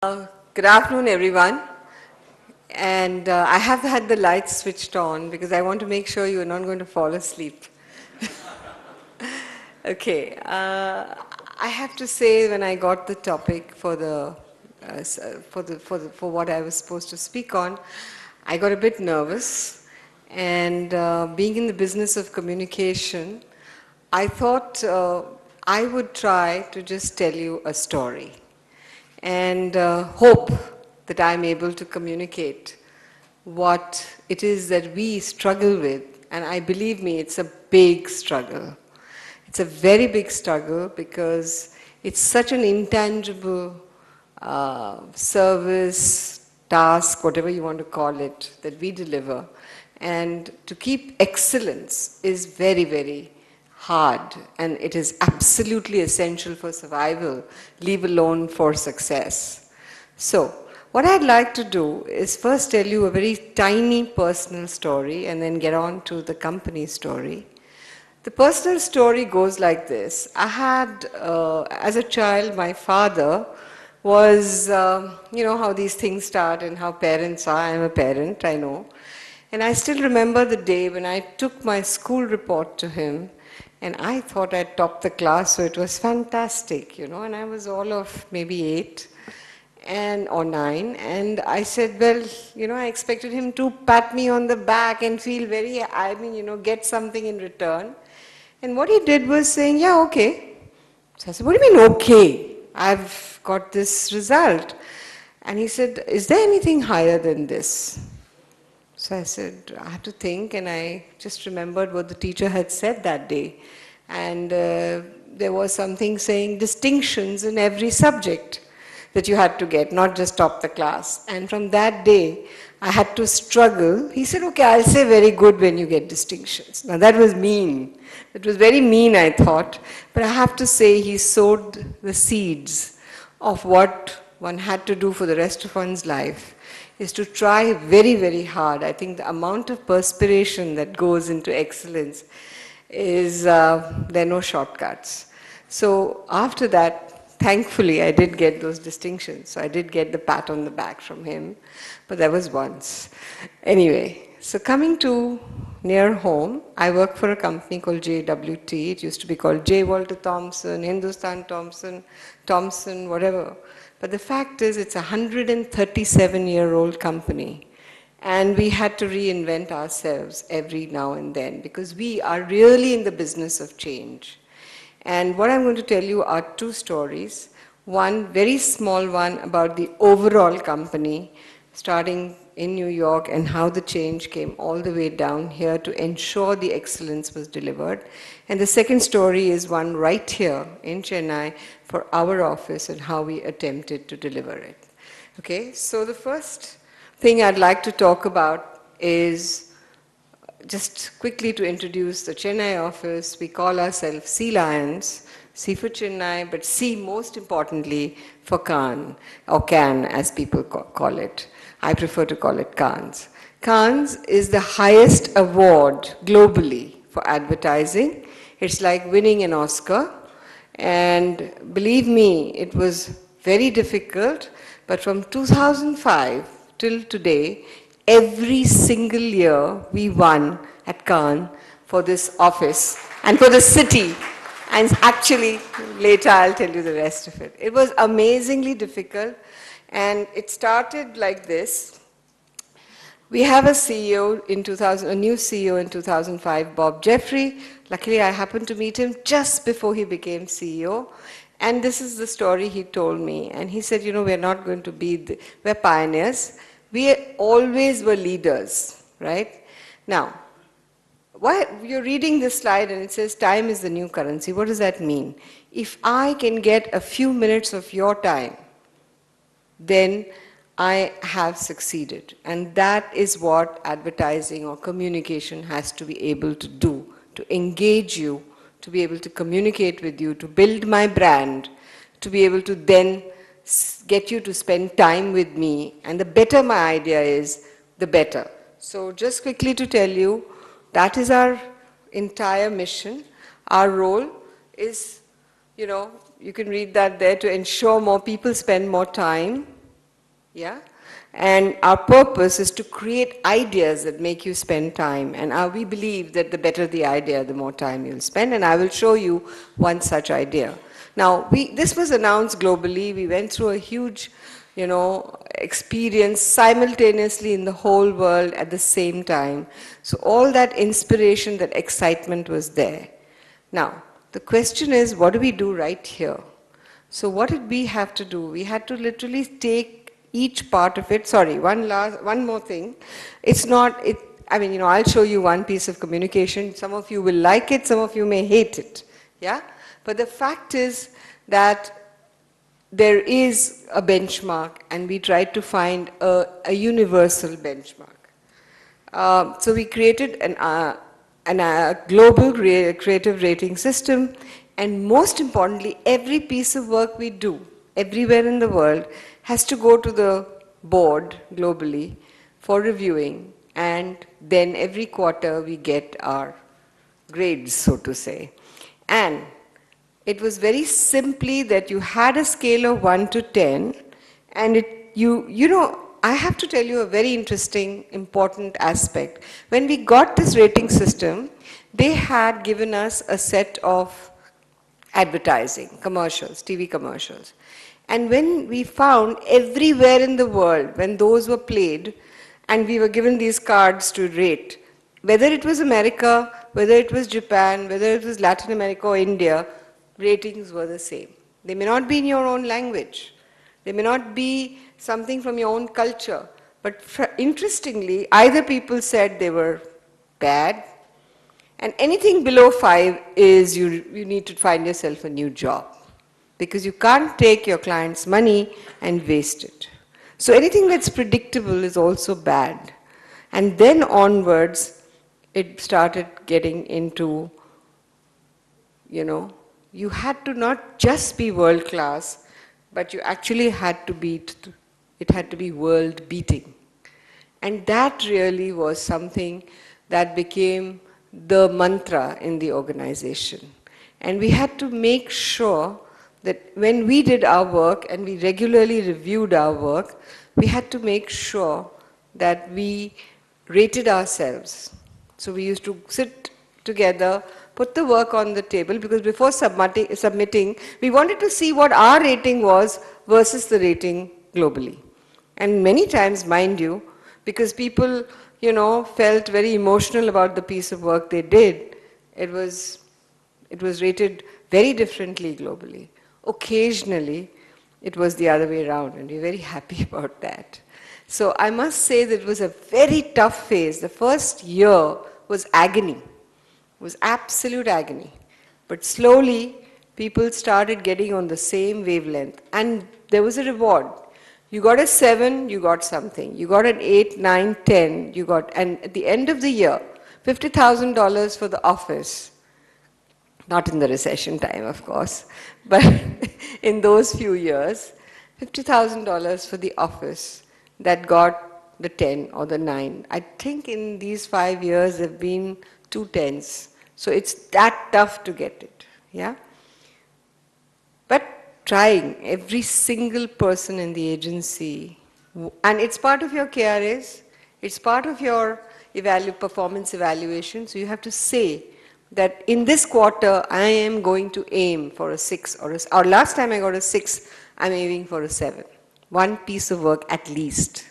Good afternoon, everyone. And I have had the lights switched on because I want to make sure you're not going to fall asleep. Okay. I have to say, when I got the topic for for what I was supposed to speak on, I got a bit nervous. And being in the business of communication, I thought I would try to just tell you a story and hope that I'm able to communicate what it is that we struggle with. And I believe me, it's a big struggle. It's a very big struggle because it's such an intangible service, task, whatever you want to call it, that we deliver. And to keep excellence is very, very hard, and it is absolutely essential for survival, leave alone for success. So, what I'd like to do is first tell you a very tiny personal story and then get on to the company story. The personal story goes like this. I had, as a child, my father was, you know how these things start and how parents are. I'm a parent, I know. And I still remember the day when I took my school report to him, and I thought I'd topped the class, so it was fantastic, you know, and I was all of maybe 8 or 9, and I said, well, you know, I expected him to pat me on the back and feel very, you know, get something in return. And what he did was saying, yeah, okay. So I said, what do you mean, okay? I've got this result. And he said, is there anything higher than this? So I said, I have to think, and I just remembered what the teacher had said that day. And there was something saying distinctions in every subject that you had to get, not just top the class. And from that day, I had to struggle. He said, okay, I'll say very good when you get distinctions. Now that was mean. It was very mean, I thought. But I have to say, he sowed the seeds of what one had to do for the rest of one's life, is to try very, very hard. I think the amount of perspiration that goes into excellence is, there are no shortcuts. So after that, thankfully, I did get those distinctions. So I did get the pat on the back from him, but that was once. Anyway, so coming to near home, I work for a company called JWT. It used to be called J. Walter Thompson, Hindustan Thompson, Thompson, whatever. But the fact is, it's a 137-year-old company. And we had to reinvent ourselves every now and then because we are really in the business of change. And what I'm going to tell you are two stories. One very small one about the overall company, starting in New York, and how the change came all the way down here to ensure the excellence was delivered. And the second story is one right here in Chennai for our office and how we attempted to deliver it. Okay, so the first thing I'd like to talk about is just quickly to introduce the Chennai office. We call ourselves Sea Lions, C for Chennai, but C most importantly for Cannes, or Cannes as people call it. I prefer to call it Cannes. Cannes is the highest award globally for advertising. It's like winning an Oscar. And believe me, it was very difficult, but from 2005 till today, every single year we won at Cannes for this office and for the city. And actually, later I'll tell you the rest of it. It was amazingly difficult, and it started like this. We have a CEO in 2000, a new CEO in 2005, Bob Jeffrey. Luckily, I happened to meet him just before he became CEO. And this is the story he told me. And he said, you know, we're not going to be, we're pioneers. We always were leaders, right? Now, why, you're reading this slide and it says time is the new currency. What does that mean? If I can get a few minutes of your time, then I have succeeded. And that is what advertising or communication has to be able to do, to engage you, to be able to communicate with you, to build my brand, to be able to then get you to spend time with me. And the better my idea is, the better. So just quickly to tell you, that is our entire mission. Our role is, you know, you can read that there, to ensure more people spend more time Yeah? And our purpose is to create ideas that make you spend time. And we believe that the better the idea, the more time you'll spend. And I will show you one such idea. Now, this was announced globally. We went through a huge, experience simultaneously in the whole world at the same time. So all that inspiration, that excitement was there. Now, the question is, what do we do right here? So what did we have to do? We had to literally take each part of it. Sorry, one more thing. It's not, I'll show you one piece of communication. Some of you will like it, some of you may hate it. Yeah? But the fact is that there is a benchmark, and we tried to find a universal benchmark. So we created a global creative rating system, and most importantly, every piece of work we do everywhere in the world has to go to the board globally for reviewing, and then every quarter we get our grades, so to say. And it was very simply that you had a scale of 1 to 10, and I have to tell you a very interesting, important aspect. When we got this rating system, they had given us a set of advertising, commercials, TV commercials. And when we found everywhere in the world, when those were played, and we were given these cards to rate, whether it was America, whether it was Japan, whether it was Latin America or India, ratings were the same. They may not be in your own language. They may not be something from your own culture. But interestingly, either people said they were bad, and anything below 5 is you need to find yourself a new job, because you can't take your client's money and waste it. So anything that's predictable is also bad. And then onwards, it started getting into, you had to not just be world class, but you actually had to it had to be world beating. And that really was something that became the mantra in the organization. And we had to make sure that when we did our work and we regularly reviewed our work, we had to make sure that we rated ourselves. So we used to sit together, put the work on the table, because before submitting, we wanted to see what our rating was versus the rating globally. And many times, mind you, because people, felt very emotional about the piece of work they did, it was rated very differently globally. Occasionally, it was the other way around, and we're very happy about that. So I must say that it was a very tough phase. The first year was agony. It was absolute agony. But slowly, people started getting on the same wavelength, and there was a reward. You got a 7, you got something. You got an 8, 9, 10, you got, and at the end of the year, $50,000 for the office. Not in the recession time, of course, but in those few years, $50,000 for the office that got the 10 or the 9. I think in these 5 years, there have been 2 10s. So it's that tough to get it, yeah? But trying, every single person in the agency, and it's part of your KRAs, it's part of your performance evaluation, so you have to say that in this quarter, I am going to aim for a 6, or last time I got a 6, I'm aiming for a 7. One piece of work at least.